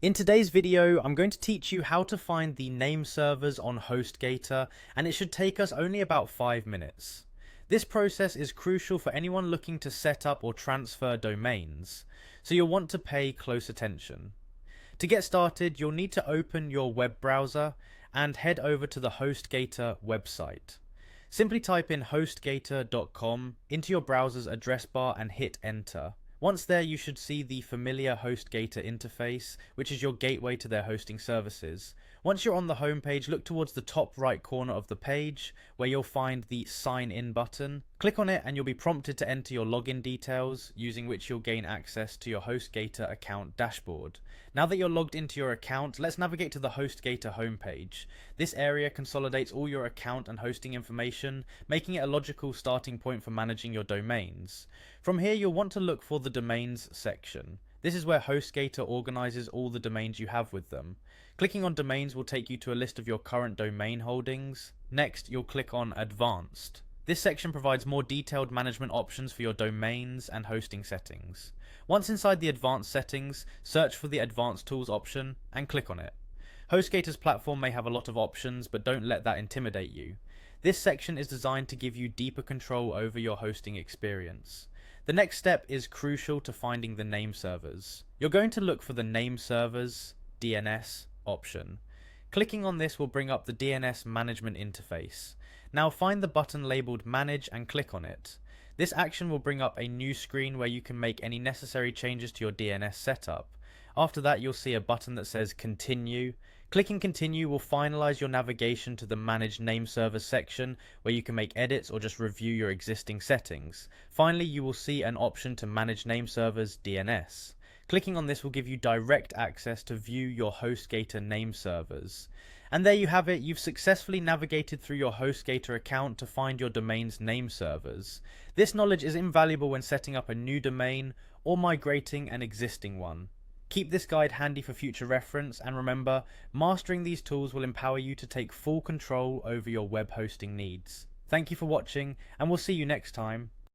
In today's video, I'm going to teach you how to find the name servers on Hostgator, and it should take us only about 5 minutes. This process is crucial for anyone looking to set up or transfer domains, so you'll want to pay close attention. To get started, you'll need to open your web browser and head over to the Hostgator website. Simply type in hostgator.com into your browser's address bar and hit enter. Once there, you should see the familiar Hostgator interface, which is your gateway to their hosting services. Once you're on the homepage, look towards the top right corner of the page, where you'll find the Sign In button. Click on it and you'll be prompted to enter your login details, using which you'll gain access to your Hostgator account dashboard. Now that you're logged into your account, let's navigate to the Hostgator homepage. This area consolidates all your account and hosting information, making it a logical starting point for managing your domains. From here, you'll want to look for the Domains section. This is where Hostgator organizes all the domains you have with them. Clicking on Domains will take you to a list of your current domain holdings. Next, you'll click on Advanced. This section provides more detailed management options for your domains and hosting settings. Once inside the Advanced settings, search for the Advanced Tools option and click on it. Hostgator's platform may have a lot of options, but don't let that intimidate you. This section is designed to give you deeper control over your hosting experience. The next step is crucial to finding the name servers. You're going to look for the Name Servers DNS option. Clicking on this will bring up the DNS management interface. Now find the button labeled Manage and click on it. This action will bring up a new screen where you can make any necessary changes to your DNS setup. After that, you'll see a button that says Continue. Clicking Continue will finalize your navigation to the Manage Name Servers section, where you can make edits or just review your existing settings. Finally, you will see an option to Manage Name Servers DNS. Clicking on this will give you direct access to view your Hostgator name servers. And there you have it, you've successfully navigated through your Hostgator account to find your domain's name servers. This knowledge is invaluable when setting up a new domain or migrating an existing one. Keep this guide handy for future reference, and remember, mastering these tools will empower you to take full control over your web hosting needs. Thank you for watching, and we'll see you next time.